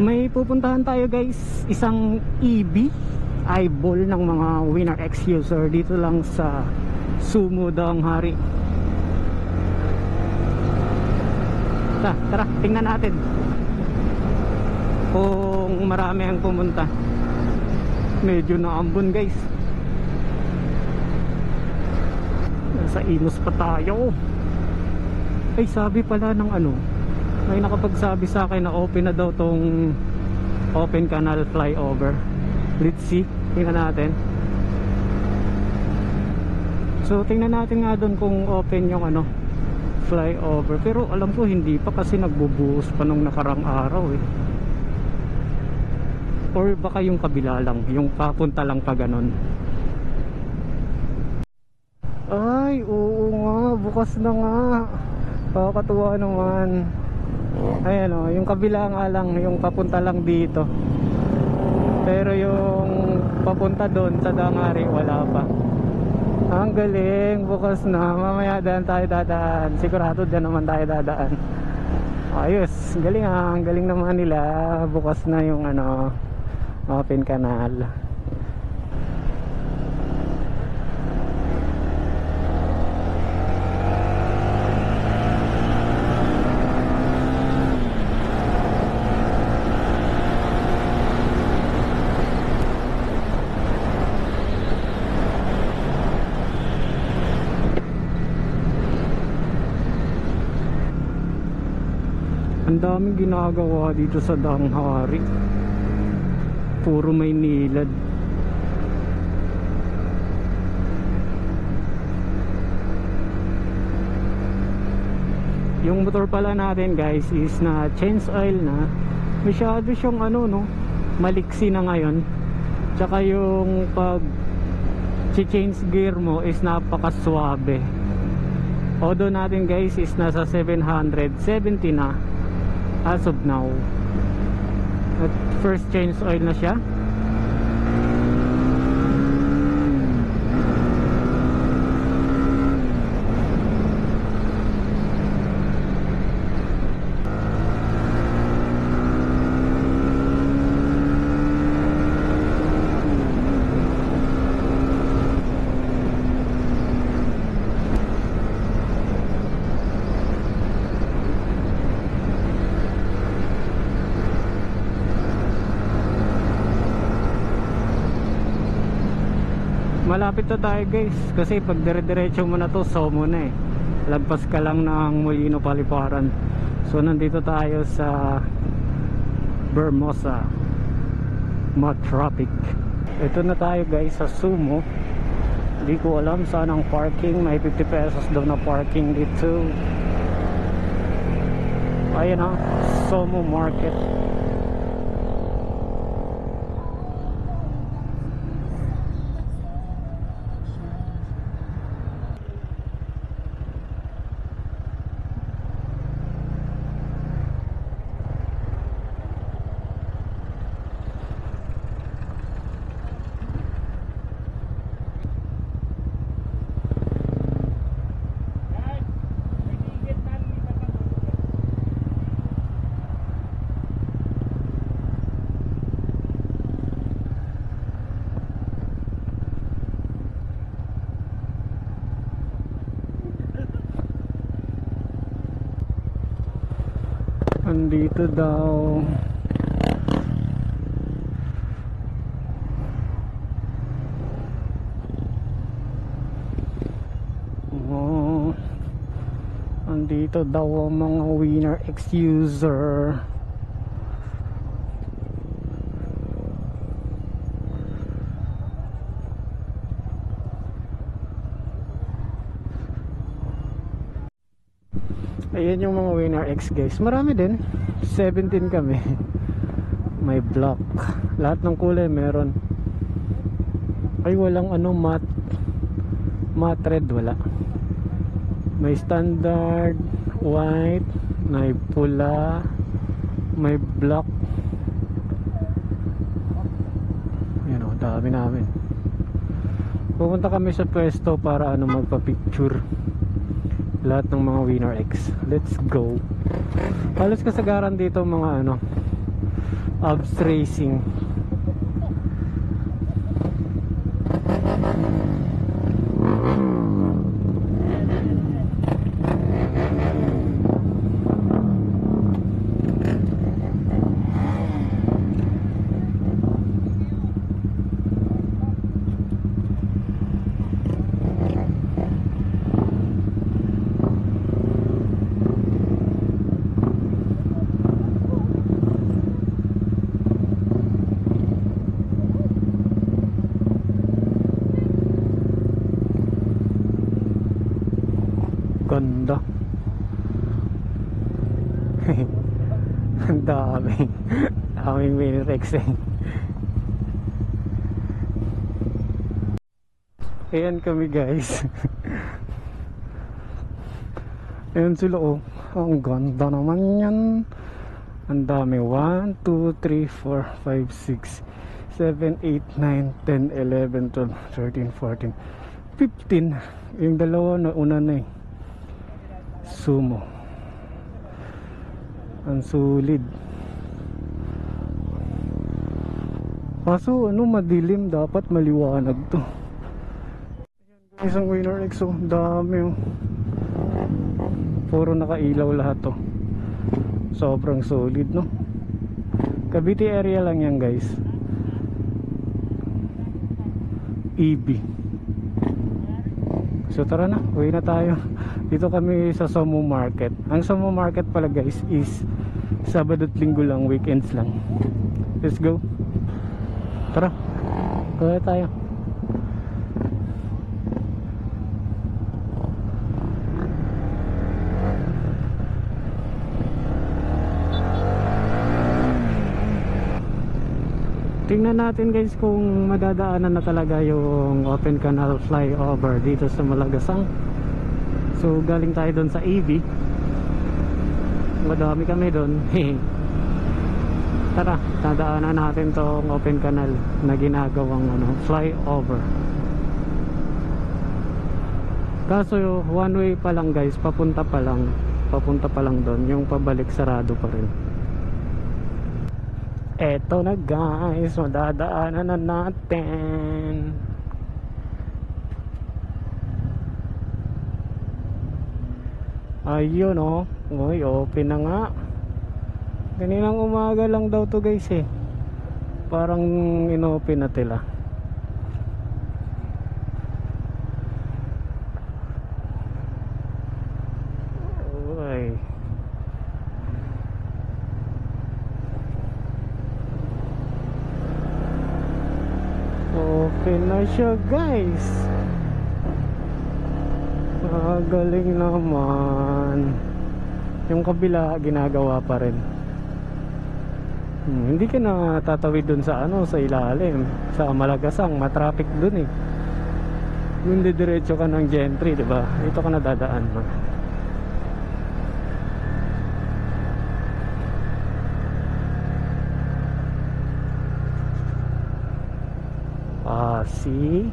May pupuntahan tayo guys, isang EB eyeball ng mga Winner X user dito lang sa Sumo Daang Hari. Tara, tingnan natin kung marami ang pumunta. Medyo naambon guys, nasa Imus pa tayo. Ay, sabi pala ng ano, may nakapagsabi sa akin na open na daw tong Open Canal flyover. Let's see, tingnan natin. So tingnan natin nga doon kung open yung ano, flyover. Pero alam ko hindi pa kasi nagbubuhos pa nung nakarang araw eh. Or baka yung kabila lang, yung papunta lang pa ganon. Ay, oo nga, bukas na nga. Kakatuwa naman. Ayan o, yung kabila nga lang, yung papunta lang dito. Pero yung papunta doon sa Daang Hari, wala pa. Ang galing, bukas na. Mamaya daan tayo dadaan. Sigurado dyan naman tayo dadaan. Ayos, galing ha. Ang galing naman nila. Bukas na yung ano, Open Canal. Ang daming ginagawa dito sa Daang Hari. Puro may nilad. Yung motor pala natin guys is na change oil na. Masyado siyang ano no, maliksi na ngayon. Tsaka yung pag change gear mo is napakaswabe. Odo natin guys is nasa 770 na as of now. At first change oil na siya. Malapit na tayo guys, kasi pag dire-diretso mo na to, Somo na eh. Lagpas ka lang ng Molino Paliparan. So nandito tayo sa Bermosa Mud Tropic. Ito na tayo guys sa Sumo. Hindi ko alam saan ang parking. May 50 pesos daw na parking dito. Ayan ha, Somo Market. Andito daw andito daw ang mga Winner X user. Ayan yung mga Winner X guys. Marami din. 17 kami. May black. Lahat ng kulay meron. Ay walang ano, matte red wala. May standard, white, may pula, may black. Ayan o, dami namin. Pupunta kami sa pwesto para ano, magpa-picture. Lahat ng mga Winner X. Let's go. Halos kasagaran dito mga ano, Abs Racing. Ganda. Ang dami. Daming mini-rex eh. Ayan kami guys. Ayan sila oh. Ang ganda naman yan. Ang dami. 1, 2, 3, 4, 5, 6, 7, 8, 9, 10, 11, 12, 13, 14, 15. Yung dalawa na una na eh. Sumo. Ang solid. Kaso ano, madilim, dapat maliwanag to. Isang Winner X oh, dami oh. Puro nakailaw lahat to. Sobrang solid no. Cavite area lang yan guys. EB. So tara na, uwi na tayo. Dito kami sa Somo Market. Ang Somo Market pala guys is Sabado at Linggo lang, weekends lang. Let's go. Tara, uwi tayo. Tingnan natin guys kung madadaanan na talaga yung open canal flyover dito sa Malagasang. So galing tayo doon sa AV. Madami kami doon. Tara, dadaanan natin tong open canal na ginagawang flyover. Kaso one way pa lang guys, papunta pa lang doon. Yung pabalik sarado pa rin. Eto na guys, madadaanan na natin. Ayun oh. Uy, open na nga. Kaninang umaga lang daw to guys eh. Parang inopen na tila. Uy. Open na siya guys. Galing naman. Yung kabila ginagawa pa rin. Hindi ka na tatawid dun sa sa ilalim, sa Malagasang, matraffic dun eh. Yung diretso ka ng Gentry, di ba? Ito ka na dadaan mo. See?